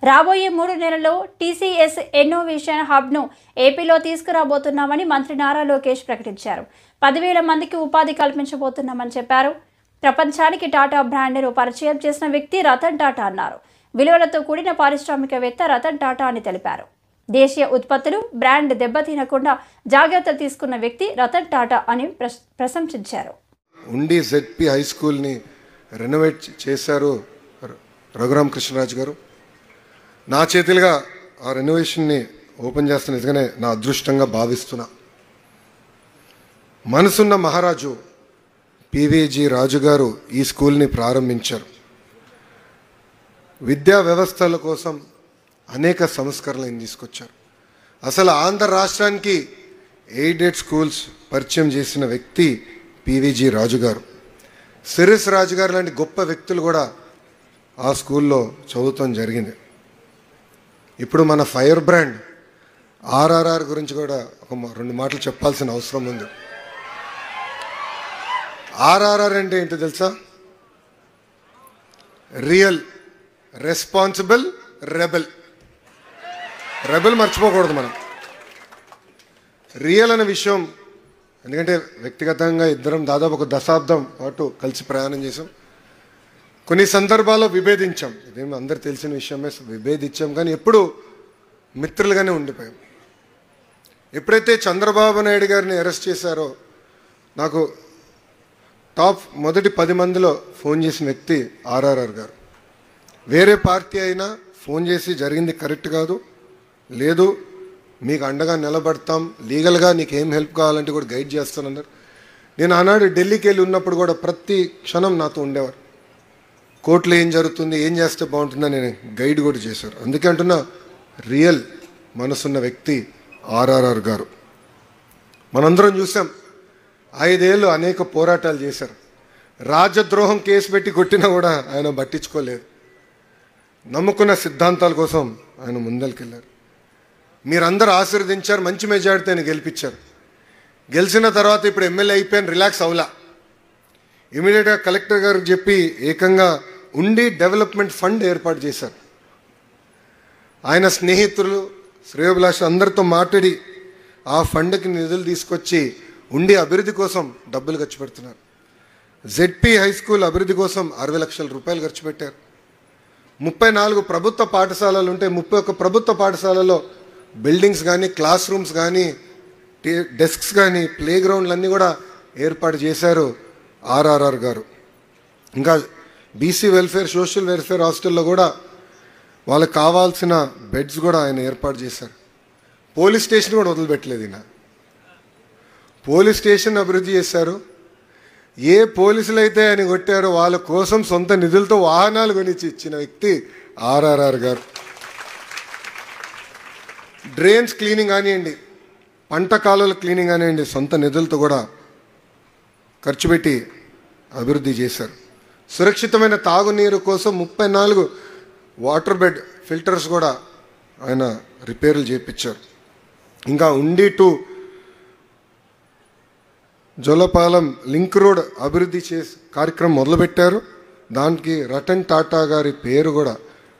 రాబోయే 3 నెలల్లో TCS innovation హబ్ను ఏపీలో తీసుకురాబోతున్నామని మంత్రి నారా లోకేష్ ప్రకటించారు. 10,000 మందికి ఉపాధి కల్పించబోతున్నామని చెప్పారు. ప్రపంచానికి టాటా బ్రాండ్ను పరిచయం చేసిన వ్యక్తి రతన్ టాటా అన్నారు. విలువలతో కూడిన పారిశ్రామికవేత్త రతన్ టాటా అని తెలిపారు. దేశీయ ఉత్పత్తులు, బ్రాండ్ దెబ్బతినకుండా జాగ్రత్తలు తీసుకున్న వ్యక్తి రతన్ టాటా అని ప్రశంసించారు. ఉండి జెడ్పీ హై స్కూల్ని రెనోవేట్ చేశారు రఘురామ కృష్ణరాజు గారు. నా చేతులుగా ఆ రెనోవేషన్ని ఓపెన్ చేస్తున్న నిజంగానే నా అదృష్టంగా భావిస్తున్నా. మనసున్న మహారాజు పివిజి రాజు గారు ఈ స్కూల్ని ప్రారంభించారు. విద్యా వ్యవస్థల కోసం అనేక సంస్కరణలు తీసుకొచ్చారు. అసలు ఆంధ్ర రాష్ట్రానికి ఎయిడెడ్ స్కూల్స్ పరిచయం చేసిన వ్యక్తి పివిజి రాజు గారు. సిరిస్ రాజు గారు లాంటి గొప్ప వ్యక్తులు కూడా ఆ స్కూల్లో చదువుతాం జరిగింది. ఇప్పుడు మన ఫైర్ బ్రాండ్ ఆర్ఆర్ఆర్ గురించి కూడా ఒక 2 మాటలు చెప్పాల్సిన అవసరం ఉంది. ఆర్ఆర్ఆర్ అంటే ఏంటో తెలుసా? Real, responsible, rebel. రెబెల్ మర్చిపోకూడదు మనం. రియల్ అనే విషయం, ఎందుకంటే వ్యక్తిగతంగా ఇద్దరం దాదాపు ఒక దశాబ్దం పాటు కలిసి ప్రయాణం చేసాం. కొన్ని సందర్భాల్లో విభేదించాం, ఇదేమి అందరు తెలిసిన విషయమే, విభేదించాం, కానీ ఎప్పుడు మిత్రులుగానే ఉండిపోయాం. ఎప్పుడైతే చంద్రబాబు నాయుడు గారిని అరెస్ట్ చేశారో నాకు టాప్ మొదటి 10 మందిలో ఫోన్ చేసిన వ్యక్తి ఆర్ఆర్ఆర్ గారు. వేరే పార్టీ అయినా ఫోన్ చేసి జరిగింది కరెక్ట్ కాదు, లేదు మీకు అండగా నిలబడతాం, లీగల్గా నీకు ఏం హెల్ప్ కావాలంటే కూడా గైడ్ చేస్తానన్నారు. నేను ఆనాడు ఢిల్లీకి వెళ్ళి ఉన్నప్పుడు కూడా ప్రతి క్షణం నాతో ఉండేవారు. కోర్టులో ఏం జరుగుతుంది, ఏం చేస్తే బాగుంటుందని నేను గైడ్ కూడా చేశారు. అందుకే అంటున్నా, రియల్ మనసున్న వ్యక్తి ఆర్ఆర్ఆర్ గారు. మనందరం చూసాం, 5 ఏళ్ళు అనేక పోరాటాలు చేశారు. రాజద్రోహం కేసు పెట్టి కొట్టినా కూడా ఆయన పట్టించుకోలేదు. నమ్ముకున్న సిద్ధాంతాల కోసం ఆయన ముందరికెళ్ళారు. మీరందరూ ఆశీర్వదించారు, మంచి మెజారిటీ ఆయన గెలిపించారు. గెలిచిన తర్వాత ఇప్పుడు ఎమ్మెల్యే అయిపోయాను, రిలాక్స్ అవలా. ఇమీడియట్గా కలెక్టర్ గారికి చెప్పి ఏకంగా ఉండి డెవలప్మెంట్ ఫండ్ ఏర్పాటు చేశారు. ఆయన స్నేహితులు, శ్రేయోభిలాష అందరితో మాట్లాడి ఆ ఫండ్కి నిధులు తీసుకొచ్చి ఉండి అభివృద్ధి కోసం డబ్బులు ఖర్చు పెడుతున్నారు. జెడ్పీ హై స్కూల్ అభివృద్ధి కోసం 60 లక్షల రూపాయలు ఖర్చు పెట్టారు. 34 ప్రభుత్వ పాఠశాలలు ఉంటే 31 ప్రభుత్వ పాఠశాలలో బిల్డింగ్స్ కానీ, క్లాస్ రూమ్స్ కానీ, డెస్క్స్ కానీ, ప్లే గ్రౌండ్లన్నీ కూడా ఏర్పాటు చేశారు ఆర్ఆర్ఆర్ గారు. ఇంకా బీసీ వెల్ఫేర్, సోషల్ వెల్ఫేర్ హాస్టల్లో కూడా వాళ్ళకి కావాల్సిన బెడ్స్ కూడా ఆయన ఏర్పాటు చేశారు. పోలీస్ స్టేషన్ కూడా వదిలిపెట్టలేదు ఈయన. పోలీస్ స్టేషన్ అభివృద్ధి చేశారు. ఏ పోలీసులు అయితే ఆయన కొట్టారో వాళ్ళ కోసం సొంత నిధులతో వాహనాలు కొనిచ్చి ఇచ్చిన వ్యక్తి ఆర్ఆర్ఆర్ గారు. డ్రైన్స్ క్లీనింగ్ కానివ్వండి, పంట కాలువల క్లీనింగ్ కానివ్వండి, సొంత నిధులతో కూడా ఖర్చు పెట్టి అభివృద్ధి చేశారు. సురక్షితమైన తాగునీరు కోసం 34 వాటర్ బెడ్ ఫిల్టర్స్ కూడా ఆయన రిపేర్లు చేయించారు. ఇంకా ఉండి టు జోలపాలెం లింక్ రోడ్ అభివృద్ధి కార్యక్రమం మొదలుపెట్టారు. దానికి రతన్ టాటా గారి పేరు కూడా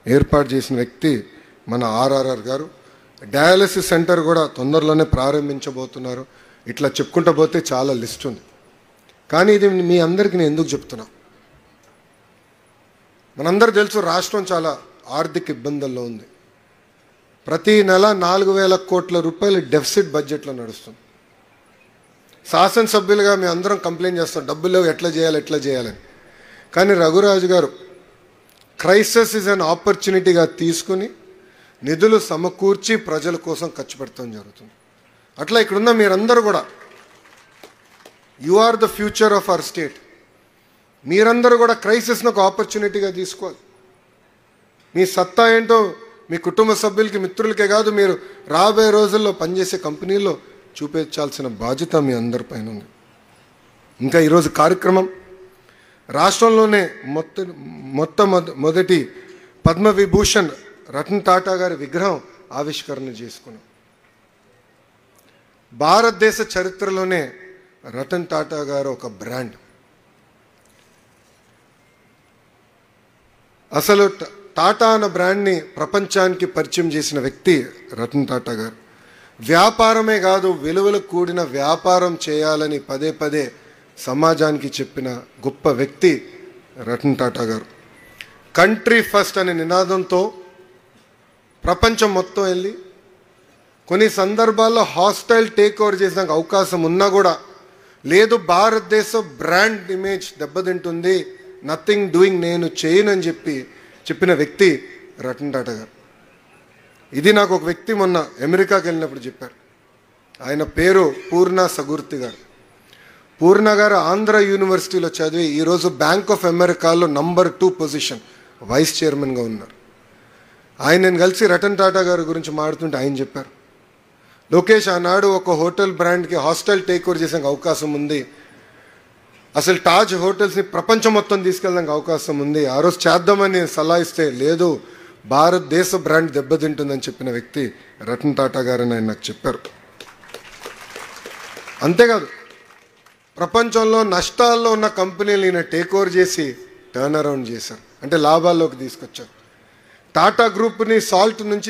ఏర్పాటు చేసిన వ్యక్తి మన ఆర్ఆర్ఆర్ గారు. డయాలసిస్ సెంటర్ కూడా తొందరలోనే ప్రారంభించబోతున్నారు. ఇట్లా చెప్పుకుంటూ పోతే చాలా లిస్ట్ ఉంది. కానీ ఇది మీ అందరికీ నేను ఎందుకు చెప్తున్నా, మనందరూ తెలుసు రాష్ట్రం చాలా ఆర్థిక ఇబ్బందుల్లో ఉంది. ప్రతి నెల 4,000 కోట్ల రూపాయలు డెఫిసిట్ బడ్జెట్లో నడుస్తుంది. శాసనసభ్యులుగా మేము అందరం కంప్లైంట్ చేస్తాం, డబ్బులు లేవు, ఎట్లా చేయాలని. కానీ రఘురాజు గారు క్రైసిస్ ఇస్ అన్ ఆపర్చునిటీగా తీసుకుని నిధులు సమకూర్చి ప్రజల కోసం ఖర్చు పెడతాం జరుగుతుంది. అట్లా ఇక్కడున్న మీరందరూ కూడా you are the future of our state. మీరందరూ కూడా క్రైసిస్ను ఒక ఆపర్చునిటీగా తీసుకోవాలి. మీ సత్తా ఏంటో మీ కుటుంబ సభ్యులకి, మిత్రులకే కాదు, మీరు రాబోయే రోజుల్లో పనిచేసే కంపెనీల్లో చూపించాల్సిన బాధ్యత మీ అందరిపైన ఉంది. ఇంకా ఈరోజు కార్యక్రమం రాష్ట్రంలోనే మొట్టమొదటి పద్మవిభూషణ్ రతన్ టాటా గారి విగ్రహం ఆవిష్కరణ చేసుకున్నాం. భారతదేశ చరిత్రలోనే రతన్ టాటా గారు ఒక బ్రాండ్. అసలు టాటా అన్న బ్రాండ్ని ప్రపంచానికి పరిచయం చేసిన వ్యక్తి రతన్ టాటా గారు. వ్యాపారమే కాదు, విలువలకు కూడిన వ్యాపారం చేయాలని పదే పదే సమాజానికి చెప్పిన గొప్ప వ్యక్తి రతన్ టాటా గారు. కంట్రీ ఫస్ట్ అనే నినాదంతో ప్రపంచం మొత్తం వెళ్ళి కొన్ని సందర్భాల్లో హాస్టైల్ టేక్ ఓవర్ చేసిన అవకాశం ఉన్నా కూడా లేదు, భారతదేశ బ్రాండ్ ఇమేజ్ దెబ్బతింటుంది, నథింగ్ డూయింగ్, నేను చేయనని చెప్పిన వ్యక్తి రతన్ టాటా గారు. ఇది నాకు ఒక వ్యక్తి మొన్న అమెరికాకి వెళ్ళినప్పుడు చెప్పారు. ఆయన పేరు పూర్ణ సగుర్తి గారు. పూర్ణ గారు ఆంధ్ర యూనివర్సిటీలో చదివి ఈరోజు బ్యాంక్ ఆఫ్ అమెరికాలో నంబర్ 2 పొజిషన్ వైస్ చైర్మన్గా ఉన్నారు. ఆయన నేను కలిసి రతన్ టాటా గారి గురించి మాట్లాడుతుంటే ఆయన చెప్పారు, లోకేష్ ఆనాడు ఒక హోటల్ బ్రాండ్కి హాస్టల్ టేక్ ఓవర్ చేసే అవకాశం ఉంది, అసలు తాజ్ హోటల్స్ని ప్రపంచం మొత్తం తీసుకెళ్ళడానికి అవకాశం ఉంది, ఆ రోజు చేద్దామని సలహా ఇస్తే లేదు, భారతదేశ బ్రాండ్ దెబ్బతింటుందని చెప్పిన వ్యక్తి రతన్ టాటా గారని ఆయన నాకు చెప్పారు. అంతేకాదు ప్రపంచంలో నష్టాల్లో ఉన్న కంపెనీలు ఈయన టేక్ ఓవర్ చేసి టర్న్ అరౌండ్ చేశారు, అంటే లాభాల్లోకి తీసుకొచ్చారు. టాటా గ్రూప్ని సాల్ట్ నుంచి